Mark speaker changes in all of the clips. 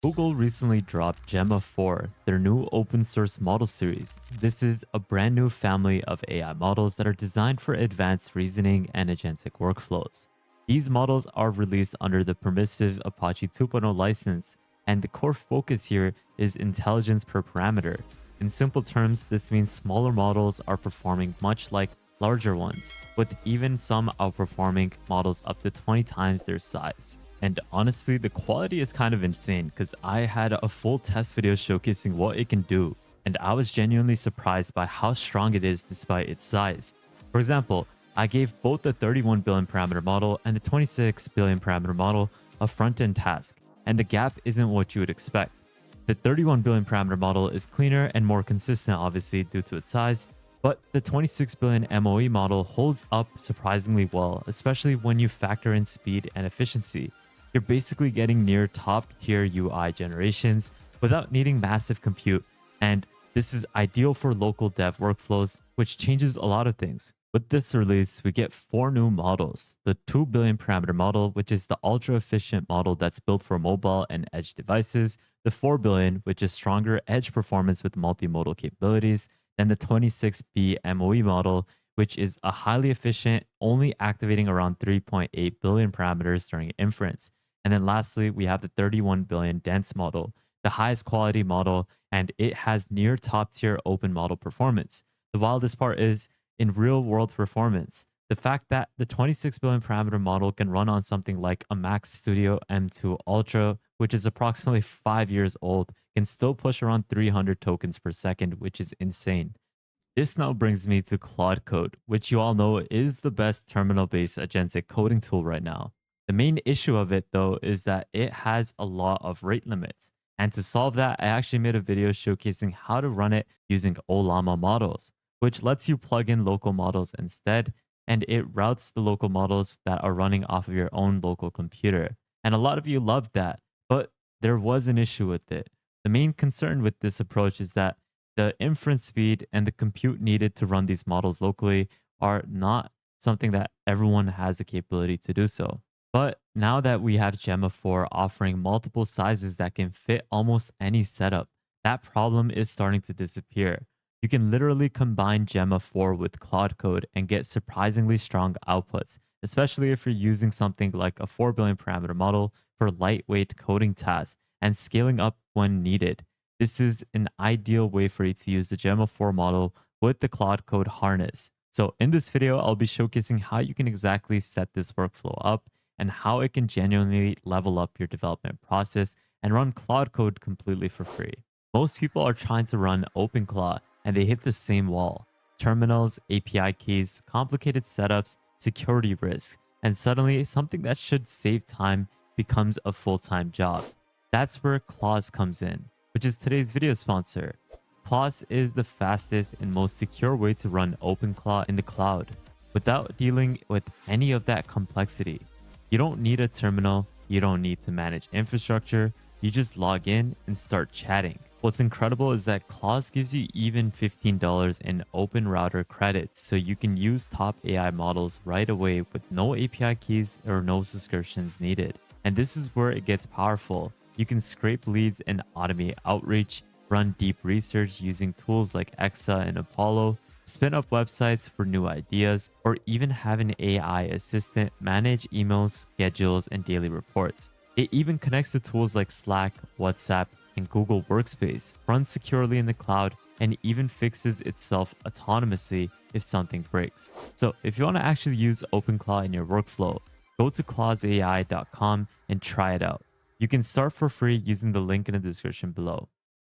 Speaker 1: Google recently dropped Gemma 4, their new open source model series. This is a brand new family of AI models that are designed for advanced reasoning and agentic workflows. These models are released under the permissive Apache 2.0 license, and the core focus here is intelligence per parameter. In simple terms, this means smaller models are performing much like larger ones, with even some outperforming models up to 20 times their size. And honestly, the quality is kind of insane because I had a full test video showcasing what it can do, and I was genuinely surprised by how strong it is despite its size. For example, I gave both the 31 billion parameter model and the 26 billion parameter model a front-end task, and the gap isn't what you would expect. The 31 billion parameter model is cleaner and more consistent, obviously, due to its size, but the 26 billion MOE model holds up surprisingly well, especially when you factor in speed and efficiency. You're basically getting near top tier UI generations without needing massive compute, and this is ideal for local dev workflows, which changes a lot of things. With this release, we get four new models. The 2 billion parameter model, which is the ultra efficient model that's built for mobile and edge devices, the 4 billion, which is stronger edge performance with multimodal capabilities, and the 26B MOE model, which is a highly efficient, only activating around 3.8 billion parameters during inference. And then lastly, we have the 31 billion dense model, the highest quality model, and it has near top tier open model performance. The wildest part is in real world performance. The fact that the 26 billion parameter model can run on something like a Mac Studio M2 Ultra, which is approximately 5 years old, can still push around 300 tokens per second, which is insane. This now brings me to Claude Code, which you all know is the best terminal based agentic coding tool right now. The main issue of it, though, is that it has a lot of rate limits. And to solve that, I actually made a video showcasing how to run it using Ollama models, which lets you plug in local models instead, and it routes the local models that are running off of your own local computer. And a lot of you loved that, but there was an issue with it. The main concern with this approach is that the inference speed and the compute needed to run these models locally are not something that everyone has the capability to do so. But now that we have Gemma 4 offering multiple sizes that can fit almost any setup, that problem is starting to disappear. You can literally combine Gemma 4 with Claude Code and get surprisingly strong outputs, especially if you're using something like a 4 billion parameter model for lightweight coding tasks and scaling up when needed. This is an ideal way for you to use the Gemma 4 model with the Claude Code harness. So in this video, I'll be showcasing how you can exactly set this workflow up and how it can genuinely level up your development process and run Claude Code completely for free. Most people are trying to run OpenClaw and they hit the same wall. Terminals, API keys, complicated setups, security risks, and suddenly something that should save time becomes a full-time job. That's where Clause comes in, which is today's video sponsor. Clause is the fastest and most secure way to run OpenClaw in the cloud without dealing with any of that complexity. You don't need a terminal, you don't need to manage infrastructure, you just log in and start chatting. What's incredible is that Clause gives you even $15 in open router credits, so you can use top AI models right away with no API keys or no subscriptions needed. And this is where it gets powerful. You can scrape leads and automate outreach, run deep research using tools like Exa and Apollo, spin up websites for new ideas, or even have an AI assistant manage emails, schedules, and daily reports. It even connects to tools like Slack, WhatsApp, and Google Workspace, runs securely in the cloud, and even fixes itself autonomously if something breaks. So if you want to actually use OpenClaw in your workflow, go to clauseai.com and try it out. You can start for free using the link in the description below.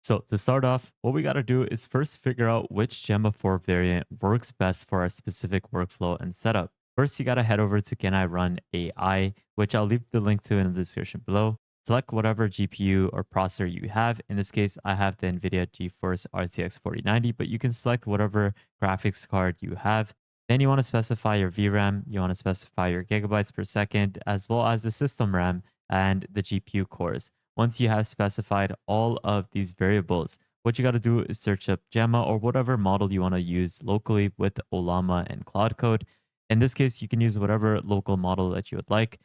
Speaker 1: So to start off, what we got to do is first figure out which Gemma 4 variant works best for our specific workflow and setup. First, you got to head over to Can I Run AI, which I'll leave the link to in the description below. Select whatever GPU or processor you have. In this case, I have the NVIDIA GeForce RTX 4090, but you can select whatever graphics card you have. Then you want to specify your VRAM, you want to specify your gigabytes per second, as well as the system RAM and the GPU cores. Once you have specified all of these variables, what you got to do is search up Gemma or whatever model you want to use locally with Ollama and Claude Code. In this case, you can use whatever local model that you would like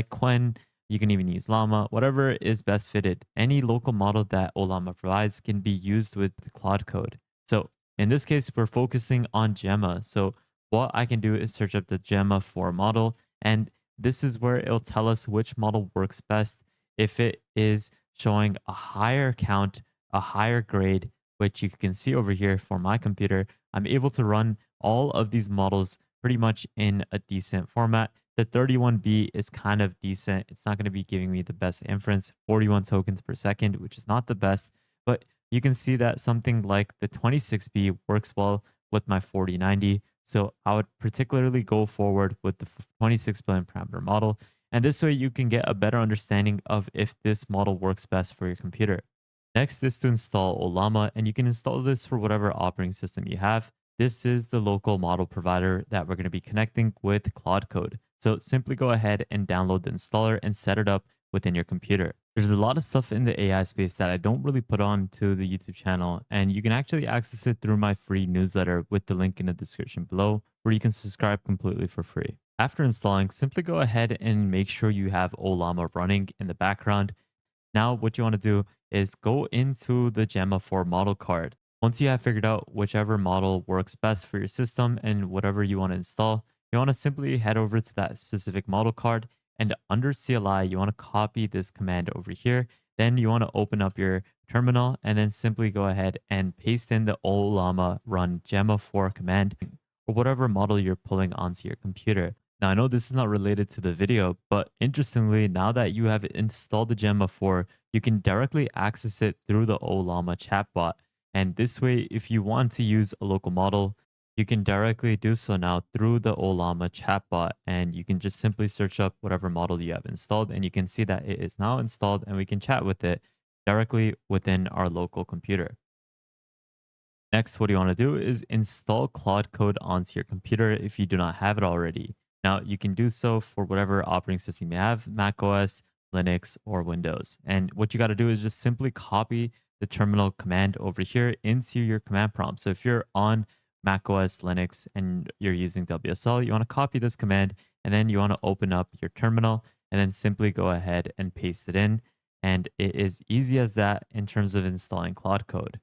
Speaker 1: Quen, You can even use Llama, whatever is best fitted. Any local model that Ollama provides can be used with Claude Code. So in this case, we're focusing on Gemma. So what I can do is search up the Gemma 4 model, and this is where it'll tell us which model works best. If it is showing a higher count, a higher grade, which you can see over here for my computer, I'm able to run all of these models pretty much in a decent format. The 31B is kind of decent. It's not going to be giving me the best inference, 41 tokens per second, which is not the best, but you can see that something like the 26B works well with my 4090. So I would particularly go forward with the 26 billion parameter model. And this way you can get a better understanding of if this model works best for your computer. Next is to install Ollama, and you can install this for whatever operating system you have. This is the local model provider that we're going to be connecting with Claude Code. So simply go ahead and download the installer and set it up within your computer. There's a lot of stuff in the AI space that I don't really put on to the YouTube channel, and you can actually access it through my free newsletter with the link in the description below, where you can subscribe completely for free. After installing, simply go ahead and make sure you have Ollama running in the background. Now, what you want to do is go into the Gemma 4 model card. Once you have figured out whichever model works best for your system and whatever you want to install, you want to simply head over to that specific model card, and under CLI, you want to copy this command over here. Then you want to open up your terminal and then simply go ahead and paste in the Ollama run Gemma 4 command or whatever model you're pulling onto your computer. Now, I know this is not related to the video, but interestingly, now that you have installed the Gemma 4, you can directly access it through the Ollama chatbot. And this way, if you want to use a local model, you can directly do so now through the Ollama chatbot. And you can just simply search up whatever model you have installed, and you can see that it is now installed, and we can chat with it directly within our local computer. Next, what you want to do is install Claude Code onto your computer if you do not have it already. Now, you can do so for whatever operating system you have, Mac OS, Linux, or Windows. And what you got to do is just simply copy the terminal command over here into your command prompt. So if you're on Mac OS, Linux, and you're using WSL, you want to copy this command, and then you want to open up your terminal and then simply go ahead and paste it in. And it is easy as that in terms of installing Claude Code.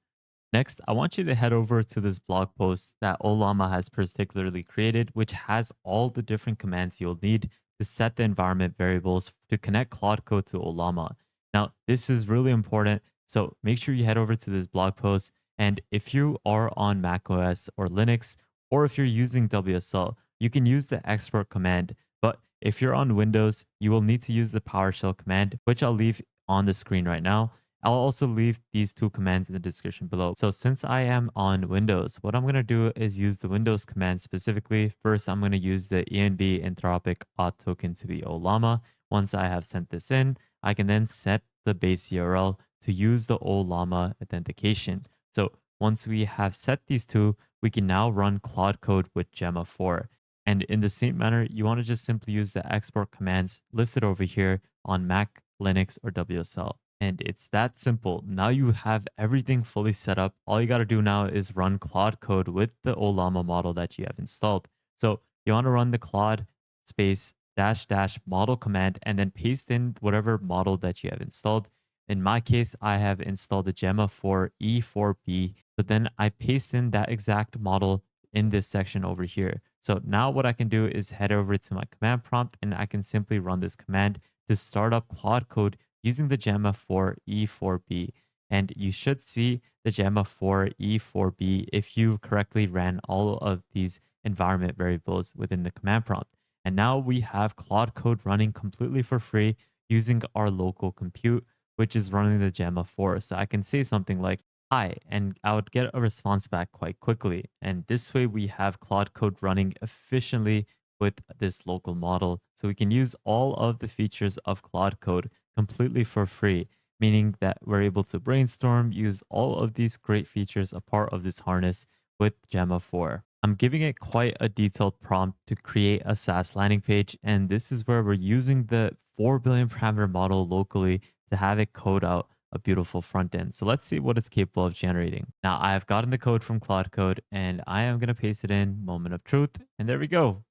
Speaker 1: Next, I want you to head over to this blog post that Ollama has particularly created, which has all the different commands you'll need to set the environment variables to connect Claude Code to Ollama. Now, this is really important, so make sure you head over to this blog post. And if you are on macOS or Linux, or if you're using WSL, you can use the export command. But if you're on Windows, you will need to use the PowerShell command, which I'll leave on the screen right now. I'll also leave these two commands in the description below. So since I am on Windows, what I'm going to do is use the Windows command specifically. First, I'm going to use the env anthropic auth token to be Ollama. Once I have sent this in, I can then set the base URL to use the Ollama authentication. So once we have set these two, we can now run Claude Code with Gemma 4. And in the same manner, you want to just simply use the export commands listed over here on Mac, Linux, or WSL. And it's that simple. Now you have everything fully set up. All you got to do now is run Claude Code with the Ollama model that you have installed. So you want to run the Claude space dash dash model command and then paste in whatever model that you have installed. In my case, I have installed the Gemma 4 E4B. So then I paste in that exact model in this section over here. So now what I can do is head over to my command prompt, and I can simply run this command to start up Claude Code using the Gemma 4 E4B. And you should see the Gemma 4 E4B if you correctly ran all of these environment variables within the command prompt. And now we have Claude Code running completely for free using our local compute, which is running the Gemma 4. So I can say something like, hi, and I would get a response back quite quickly. And this way we have Claude Code running efficiently with this local model. So we can use all of the features of Claude Code completely for free, meaning that we're able to brainstorm, use all of these great features, a part of this harness with Gemma 4. I'm giving it quite a detailed prompt to create a SaaS landing page, and this is where we're using the 4 billion parameter model locally to have it code out a beautiful front end. So let's see what it's capable of generating. Now I have gotten the code from Claude Code, and I am going to paste it in, moment of truth, and there we go.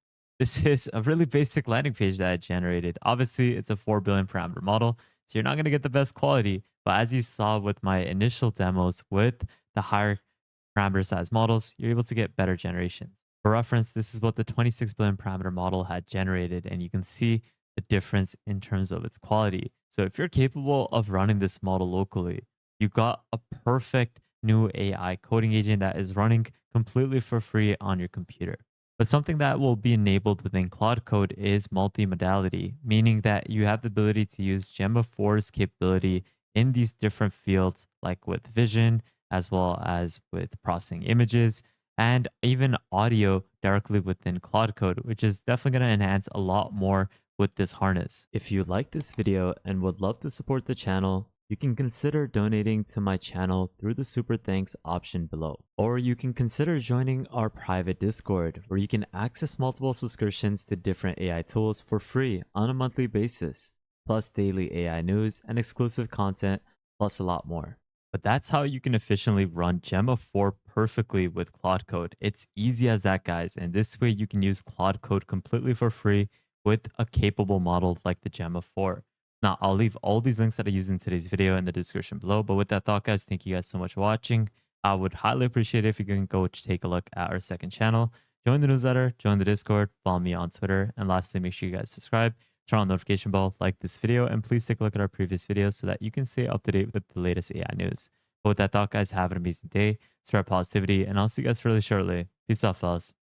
Speaker 1: This is a really basic landing page that I generated. Obviously, it's a 4 billion parameter model, so you're not going to get the best quality. But as you saw with my initial demos with the higher parameter size models, you're able to get better generations. For reference, this is what the 26 billion parameter model had generated, and you can see the difference in terms of its quality. So if you're capable of running this model locally, you got a perfect new AI coding agent that is running completely for free on your computer. But something that will be enabled within Claude Code is multimodality, meaning that you have the ability to use Gemma 4's capability in these different fields, like with vision, as well as with processing images, and even audio directly within Claude Code, which is definitely going to enhance a lot more with this harness. If you like this video and would love to support the channel, you can consider donating to my channel through the super thanks option below. Or you can consider joining our private Discord where you can access multiple subscriptions to different AI tools for free on a monthly basis, plus daily AI news and exclusive content, plus a lot more. But that's how you can efficiently run Gemma 4 perfectly with Claude Code. It's easy as that, guys. And this way you can use Claude Code completely for free with a capable model like the Gemma 4. Now, I'll leave all these links that I use in today's video in the description below. But with that thought, guys, thank you guys so much for watching. I would highly appreciate it if you can go take a look at our second channel, join the newsletter, join the Discord, follow me on Twitter, and lastly, make sure you guys subscribe, turn on the notification bell, like this video, and please take a look at our previous videos so that you can stay up to date with the latest AI news. But with that thought, guys, have an amazing day, spread positivity, and I'll see you guys really shortly. Peace out, fellas.